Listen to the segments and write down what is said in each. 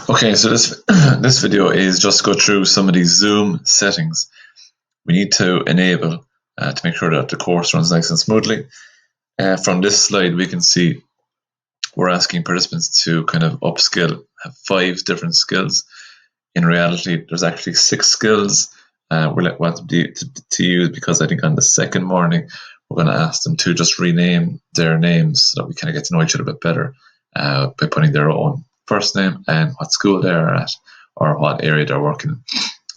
Okay, so this this video is just to go through some of these Zoom settings we need to enable to make sure that the course runs nice and smoothly. From this slide, we can see we're asking participants to kind of upskill, have 5 different skills. In reality, there's actually 6 skills we want them to use, because I think on the second morning we're going to ask them to just rename their names so that we kind of get to know each other a bit better by putting their own first name and what school they're at or what area they're working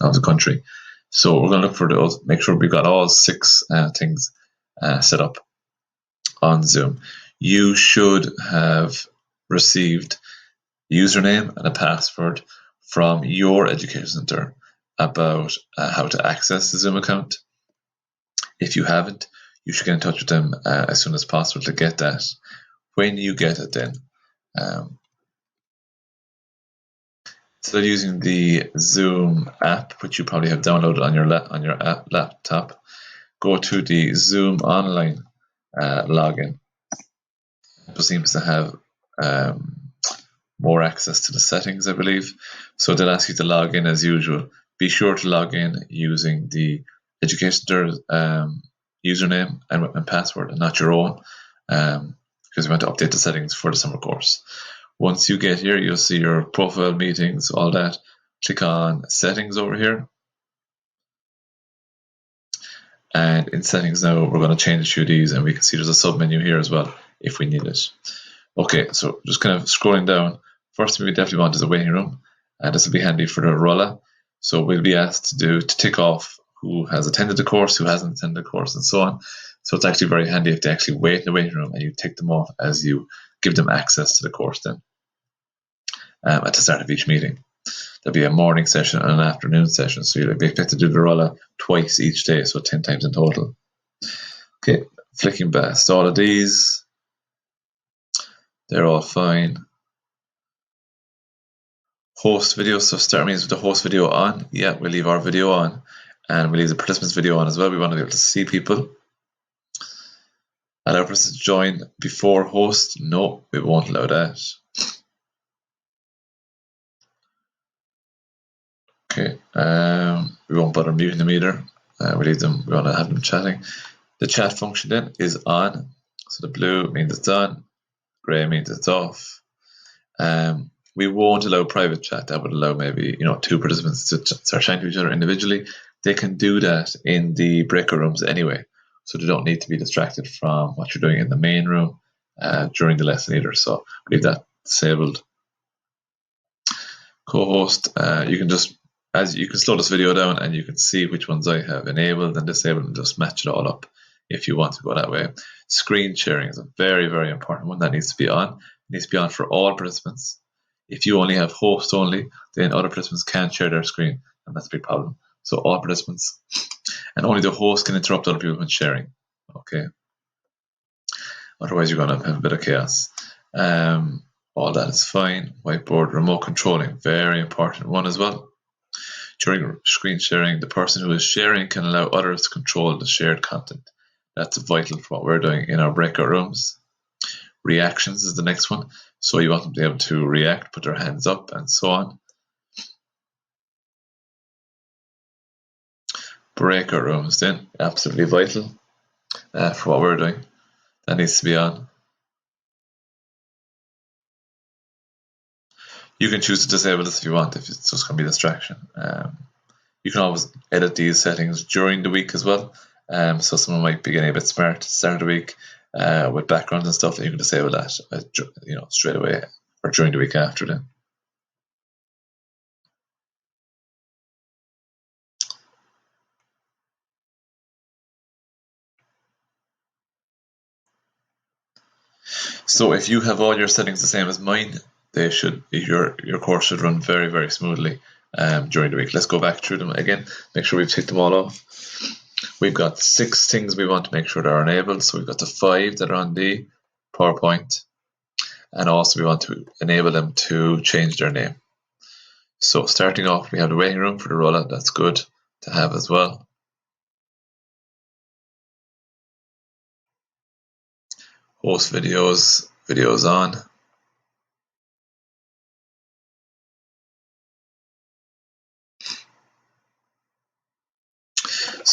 of the country. So we're going to look for those, make sure we've got all 6 things set up on Zoom. You should have received a username and a password from your education center about how to access the Zoom account. If you haven't, you should get in touch with them as soon as possible to get that. When you get it, then instead of using the Zoom app, which you probably have downloaded on your laptop, go to the Zoom online login. It seems to have more access to the settings, I believe. So they'll ask you to log in as usual. Be sure to log in using the education username and password, and not your own, because we want to update the settings for the summer course. Once you get here, you'll see your profile, meetings, all that. Click on settings over here. And in settings now, we're going to change a few of these, and we can see there's a sub menu here as well if we need it. Okay, so just kind of scrolling down. First thing we definitely want is a waiting room, and this will be handy for the rolla. So we'll be asked to tick off who has attended the course, who hasn't attended the course, and so on. So it's actually very handy if they actually wait in the waiting room and you tick them off as you give them access to the course then at the start of each meeting. There'll be a morning session and an afternoon session, so you'll be expected to do the rolla twice each day, so 10 times in total. Okay, flicking past all of these. They're all fine. Host video, so start means with the host video on. Yeah, we'll leave our video on, and we'll leave the participants video on as well. We want to be able to see people. Allow participants to join before host. No, we won't allow that. Okay, we won't bother muting them either. We leave them. We want to have them chatting. The chat function then is on. So the blue means it's on, grey means it's off. We won't allow private chat. That would allow maybe 2 participants to start chatting to each other individually. They can do that in the breakout rooms anyway, so they don't need to be distracted from what you're doing in the main room during the lesson either. So leave that disabled. Co-host, you can slow this video down and you can see which ones I have enabled and disabled, and just match it all up if you want to go that way. Screen sharing is a very, very important one that needs to be on. It needs to be on for all participants. If you only have host only, then other participants can't share their screen, and that's a big problem. So all participants, and only the host can interrupt other people when sharing. Okay. Otherwise, you're going to have a bit of chaos. All that is fine. Whiteboard, remote controlling, very important one as well. During screen sharing, the person who is sharing can allow others to control the shared content. That's vital for what we're doing in our breakout rooms. Reactions is the next one. So you want them to be able to react, put their hands up, and so on. Breakout rooms then, absolutely vital for what we're doing. That needs to be on. You can choose to disable this if you want, if it's just going to be a distraction. You can always edit these settings during the week as well. So someone might be getting a bit smart to start the week with backgrounds and stuff, and you can disable that straight away or during the week after then. So if you have all your settings the same as mine, your course should run very, very smoothly during the week. Let's go back through them again, make sure we've ticked them all off. We've got 6 things we want to make sure they're enabled. So we've got the 5 that are on the PowerPoint, and also we want to enable them to change their name. So starting off, we have the waiting room for the rolla. That's good to have as well. Host videos on.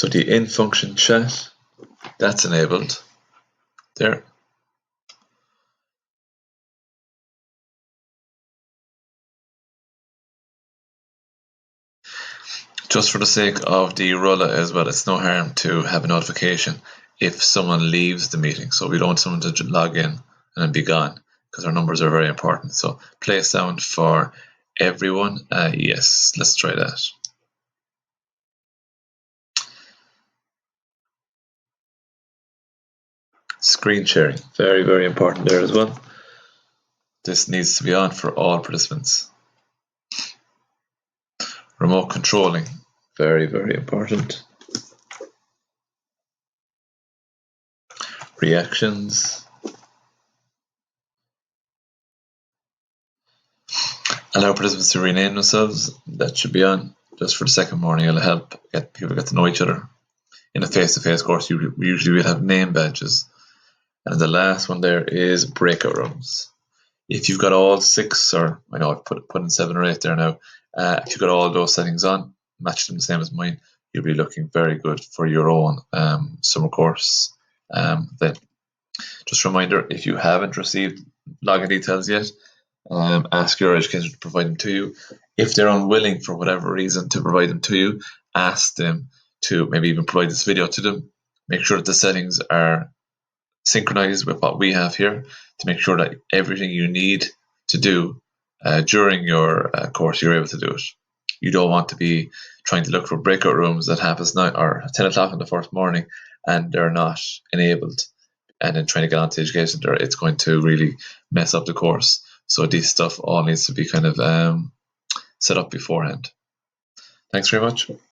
So the in function chat, that's enabled there. Just for the sake of the rolla as well, it's no harm to have a notification if someone leaves the meeting. So we don't want someone to log in and then be gone, because our numbers are very important. So play sound for everyone. Yes, let's try that. Screen sharing, very, very important there as well. This needs to be on for all participants. Remote controlling, very, very important. Reactions. Allow participants to rename themselves. That should be on. Just for the second morning, it'll help get people get to know each other. In a face-to-face course, usually we'll have name badges. And the last one there is breakout rooms. If you've got all 6, or I know I've put in 7 or 8 there now, if you've got all those settings on, match them the same as mine, you'll be looking very good for your own summer course. Then, just a reminder, if you haven't received login details yet, ask your educator to provide them to you. If they're unwilling for whatever reason to provide them to you, ask them to maybe even provide this video to them. Make sure that the settings are synchronized with what we have here to make sure that everything you need to do during your course, you're able to do it. You don't want to be trying to look for breakout rooms at 9:30 or 10 o'clock in the first morning and they're not enabled, and then trying to get onto education there, it's going to really mess up the course. So this stuff all needs to be kind of set up beforehand. Thanks very much.